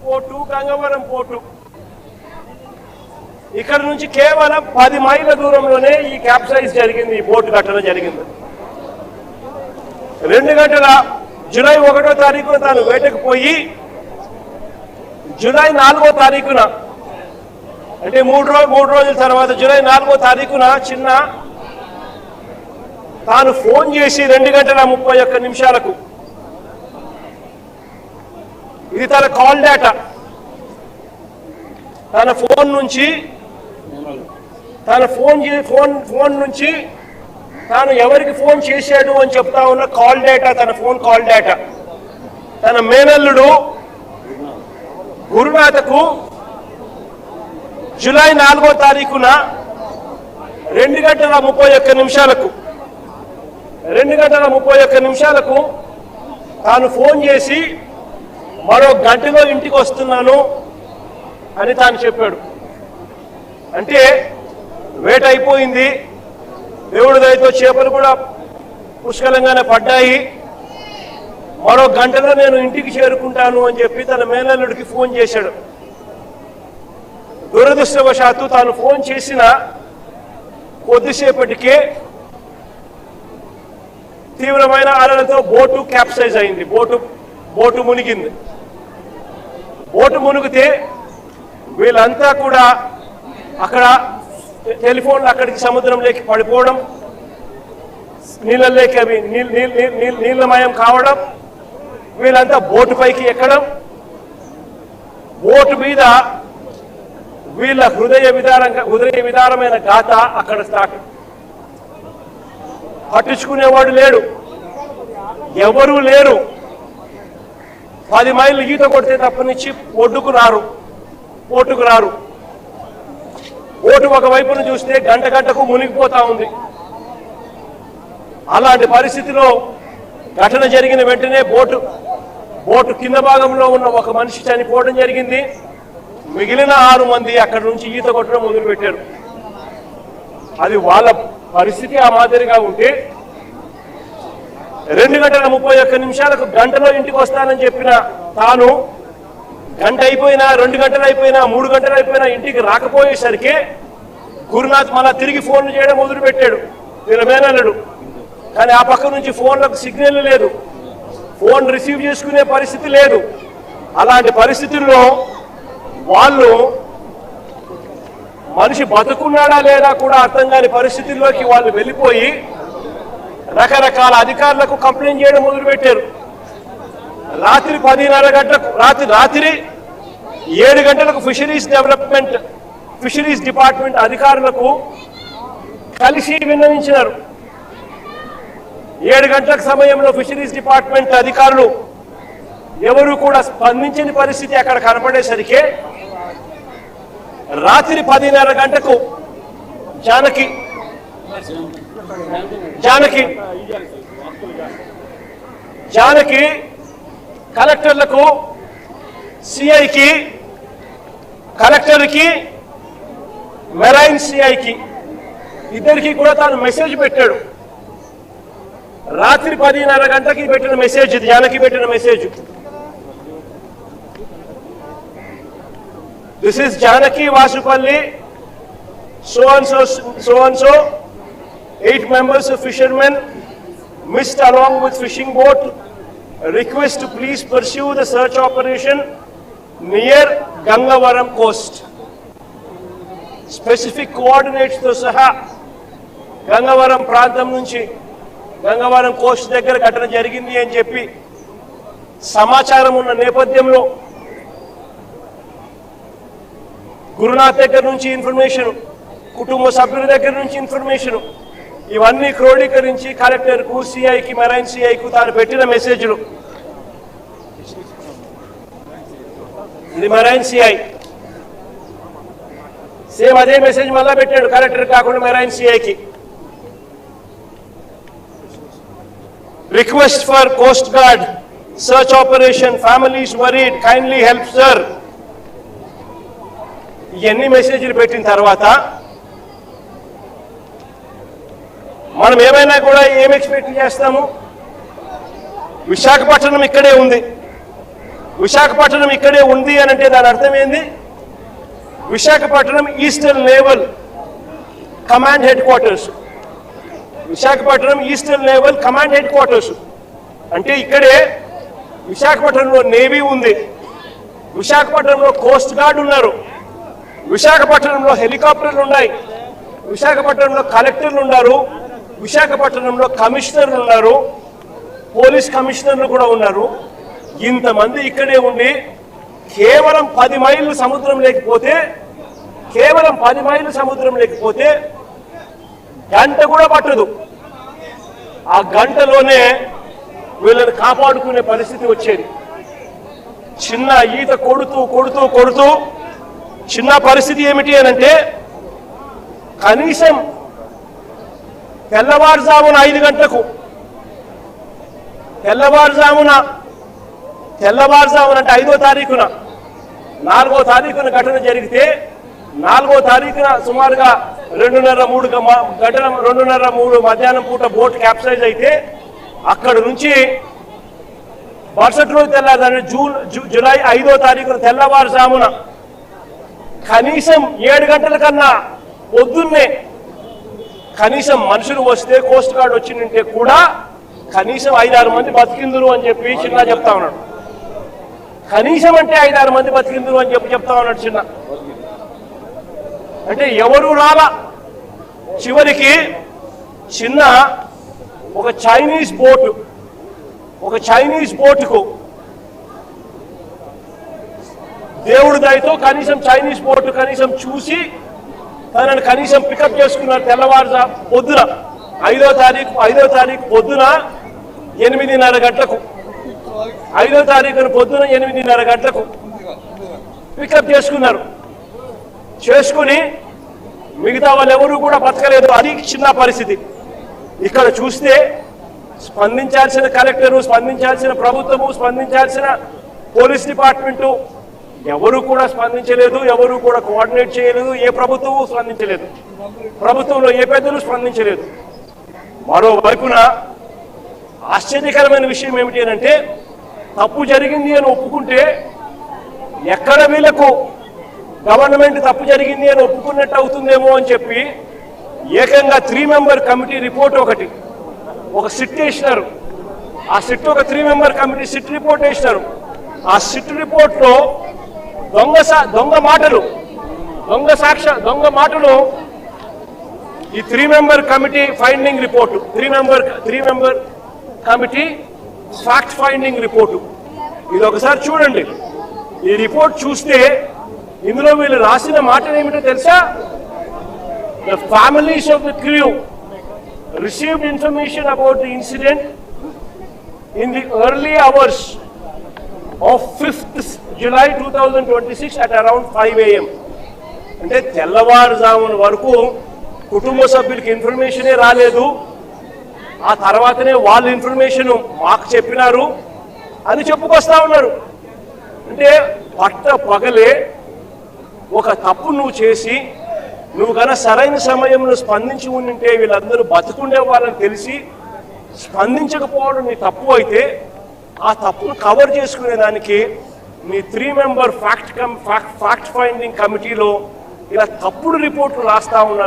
Port Gangavaram port ఇక్కడ నుంచి కేవలం 10 మైళ్ళ దూరంలోనే ఈ క్యాప్సైజ్ జరిగింది, ఈ బోటు ఘటన జరిగింది. 2 గంటల జూలై 1వ తారీఖున తాను వేటకు పోయి జూలై 4వ తారీఖున అంటే మూడు రోజుల తర్వాత జూలై 4వ తారీఖున చిన్న తాను ఫోన్ చేసి 2 గంటల 31 నిమిషాలకు, ఇది తన కాల్ డేటా, తన ఫోన్ నుంచి తాను ఎవరికి ఫోన్ చేశాడు అని చెప్తా ఉన్న కాల్ డేటా, తన ఫోన్ కాల్ డేటా, తన మేనల్లుడు గురునాథకు జూలై 4వ తారీఖున 2 గంటల 31 నిమిషాలకు తాను ఫోన్ చేసి మరో గంటలో ఇంటికి వస్తున్నాను అని తాను చెప్పాడు. అంటే వేట అయిపోయింది, దేవుడి దయతో చేపలు కూడా పుష్కలంగానే పడ్డాయి, మరో గంటలో నేను ఇంటికి చేరుకుంటాను అని చెప్పి తన మేనల్లుడికి ఫోన్ చేశాడు. దురదృష్టవశాత్తు తాను ఫోన్ చేసిన కొద్దిసేపటికే తీవ్రమైన అలలతో బోటు క్యాప్సైజ్ అయింది, బోటు మునిగింది. బోటు మునిగితే వీళ్ళంతా కూడా అక్కడ టెలిఫోన్లు అక్కడికి సముద్రంలోకి పడిపోవడం, నీళ్ళలోకి అవి నీళ్ళమయం కావడం, వీళ్ళంతా బోటు పైకి ఎక్కడం, బోటు మీద వీళ్ళ హృదయ విదారమైన గాథ అక్కడ స్టార్ట్. పట్టించుకునేవాడు లేడు, ఎవరూ లేరు. 10 మైళ్ళు ఈత కొడితే తప్పనిచ్చి పోటుకు రారు. బోటు ఒకవైపును చూస్తే గంటకు మునిగిపోతా ఉంది. అలాంటి పరిస్థితిలో ఘటన జరిగిన వెంటనే బోటు కింద భాగంలో ఉన్న ఒక మనిషి చనిపోవడం జరిగింది. మిగిలిన 6 మంది అక్కడి నుంచి ఈత కొట్టడం మొదలుపెట్టారు. అది వాళ్ళ పరిస్థితి ఆ మాదిరిగా ఉంటే 2 గంటల 31 నిమిషాలకు గంటలో ఇంటికి వస్తానని చెప్పిన తాను గంట అయిపోయినా, 2 గంటలు అయిపోయినా, 3 గంటలు అయిపోయినా ఇంటికి రాకపోయేసరికి గురునాథ్ మళ్ళా తిరిగి ఫోన్లు చేయడం మొదలుపెట్టాడు, వీళ్ళ మేనల్లుడు. కానీ ఆ పక్క నుంచి ఫోన్లకు సిగ్నల్ లేదు, ఫోన్ రిసీవ్ చేసుకునే పరిస్థితి లేదు. అలాంటి పరిస్థితుల్లో వాళ్ళు మనిషి బతుకున్నాడా లేదా కూడా అర్థం కాని పరిస్థితుల్లోకి వాళ్ళు వెళ్ళిపోయి రకరకాల అధికారులకు కంప్లైంట్ చేయడం మొదలుపెట్టారు. రాత్రి 10:30 గంటలకు రాత్రి 7 గంటలకు ఫిషరీస్ డిపార్ట్మెంట్ అధికారులకు కలిసి విన్నవించినారు. 7 గంటల సమయంలో ఫిషరీస్ డిపార్ట్మెంట్ అధికారులు ఎవరు కూడా స్పందించని పరిస్థితి అక్కడ కనపడేసరికి రాత్రి 10:30 గంటకు జానకి కలెక్టర్లకు, సిఐకి, కలెక్టర్కి, మెరైన్ సిఐకి ఇద్దరికి కూడా తాను మెసేజ్ పెట్టాడు. రాత్రి 10:30 గంటకి పెట్టిన మెసేజ్, జానకి పెట్టిన message. This is Janaki Vasupalli, so and so, 8 members of fishermen missed along with fishing boat. Request to please pursue the search operation near Gangavaram coast. Specific coordinates తో సహా గంగవరం ప్రాంతం నుంచి గంగవరం కోస్ట్ దగ్గర ఘటన జరిగింది అని చెప్పి సమాచారం ఉన్న నేపథ్యంలో గురునాథ్ దగ్గర నుంచి ఇన్ఫర్మేషన్, కుటుంబ సభ్యుల దగ్గర నుంచి ఇన్ఫర్మేషన్, ఇవన్నీ క్రోడీకరించి కలెక్టర్కు, సిఐకి, మెరైన్ సిఐకు తాను పెట్టిన మెసేజ్లు. ఇది మెరైన్ సిఐ సేమ్ అదే మెసేజ్ మళ్ళా పెట్టాడు, కలెక్టర్ కాకుండా మెరైన్ సిఐకి. Request for coast guard search operation, families worried, kindly help sir. ఇవన్నీ మెసేజ్లు పెట్టిన తర్వాత మనం ఏమైనా కూడా ఏం ఎక్స్పెక్ట్ చేస్తాము? విశాఖపట్నం ఇక్కడే ఉంది, విశాఖపట్నం ఇక్కడే ఉంది అని అంటే దాని అర్థం ఏంది? Visakhapatnam eastern naval command head quarters. Visakhapatnam eastern naval command head quarters అంటే ఇక్కడే విశాఖపట్నంలో నేవీ ఉంది, విశాఖపట్నంలో కోస్ట్ గార్డ్ ఉన్నారు, విశాఖపట్నంలో హెలికాప్టర్లు ఉన్నాయి, విశాఖపట్నంలో కలెక్టర్లు ఉన్నారు, విశాఖపట్నంలో కమిషనర్లు ఉన్నారు, పోలీస్ కమిషనర్లు కూడా ఉన్నారు. ఇంతమంది ఇక్కడే ఉండి కేవలం 10 మైళ్ళు సముద్రం లేకపోతే గంట కూడా పట్టదు. ఆ గంటలోనే వీళ్ళని కాపాడుకునే పరిస్థితి వచ్చేది. చిన్న ఈత కొడుతూ చిన్న పరిస్థితి ఏమిటి అని అంటే కనీసం తెల్లవారుజామున 5 గంటలకు తెల్లవారుజామున అంటే 5వ తారీఖున 4వ తారీఖున ఘటన జరిగితే 4వ తారీఖున సుమారుగా 2:30-3 మధ్యాహ్నం పూట బోట్ క్యాప్సైజ్ అయితే అక్కడ నుంచి మరుసటి రోజు తెల్లారి జూలై 5వ తారీఖున తెల్లవారుజామున కనీసం 7 గంటల కన్నా పొద్దున్నే కనీసం మనుషులు వస్తే కోస్ట్ గార్డ్ వచ్చిందంటే కూడా కనీసం 5-6 మంది బతికిందురు అని చెప్పి చిన్న చెప్తా ఉన్నాడు. కనీసం అంటే 5-6 మంది బతికిందురు అని చెప్తా ఉన్నాడు చిన్న. అంటే ఎవరు రాలా. చివరికి చిన్న ఒక చైనీస్ బోటుకు దేవుడి దయతో కనీసం చైనీస్ బోటు కనీసం చూసి తనని కనీసం పికప్ చేసుకున్నారు. తెల్లవారుజాము పొద్దున 5వ తారీఖు పొద్దున 8:30 గంటలకు 5వ తారీఖున పొద్దున 8:30 గంటలకు పికప్ చేసుకుని మిగతా వాళ్ళు ఎవరు కూడా బతకలేదు. అది చిన్న పరిస్థితి. ఇక్కడ చూస్తే స్పందించాల్సిన కలెక్టరు, స్పందించాల్సిన ప్రభుత్వము, స్పందించాల్సిన పోలీస్ డిపార్ట్మెంటు ఎవరు కూడా స్పందించలేదు, ఎవరు కూడా కోఆర్డినేట్ చేయలేదు, ఏ ప్రభుత్వము స్పందించలేదు, ప్రభుత్వంలో ఏ పెద్దలు స్పందించలేదు. మరోవైపున ఆశ్చర్యకరమైన విషయం ఏమిటి అంటే తప్పు జరిగింది అని ఒప్పుకుంటే ఎక్కడ వీళ్ళకు గవర్నమెంట్ తప్పు జరిగింది అని ఒప్పుకున్నట్టు అవుతుందేమో అని చెప్పి ఏకంగా 3 మెంబర్ కమిటీ రిపోర్ట్ ఒక సిట్ వేసినారు. ఆ సిట్ ఒక 3 మెంబర్ కమిటీ సిట్ రిపోర్ట్ వేసినారు. ఆ సిట్ రిపోర్ట్లో దొంగ మాటలు ఈ 3 member committee finding report 3 member committee fact finding report ఇది ఒకసారి చూడండి. ఈ రిపోర్ట్ చూస్తే ఇందులో వీళ్ళు రాసిన మాటలు ఏమిటో తెలుసా? The families of the crew received information about the incident in the early hours of 5th July 2026 at around 5 AM. అంటే తెల్లవారుజామున వరకు కుటుంబ సభ్యులకి ఇన్ఫర్మేషనే రాలేదు. ఆ తర్వాతనే వాళ్ళు ఇన్ఫర్మేషన్ మాకు చెప్పినారు అని చెప్పుకొస్తా ఉన్నారు. అంటే పగలే ఒక తప్పు నువ్వు చేసి నువ్వు కన్నా సరైన సమయంలో స్పందించి ఉంటే వీళ్ళందరూ బతుకుండే వాళ్ళని తెలిసి స్పందించకపోవడం నీ తప్పు అయితే ఆ తప్పును కవర్ చేసుకునేదానికి మీ 3 మెంబర్ ఫ్యాక్ట్ ఫైండింగ్ కమిటీలో ఇలా తప్పుడు రిపోర్ట్లు రాస్తా ఉన్నారు.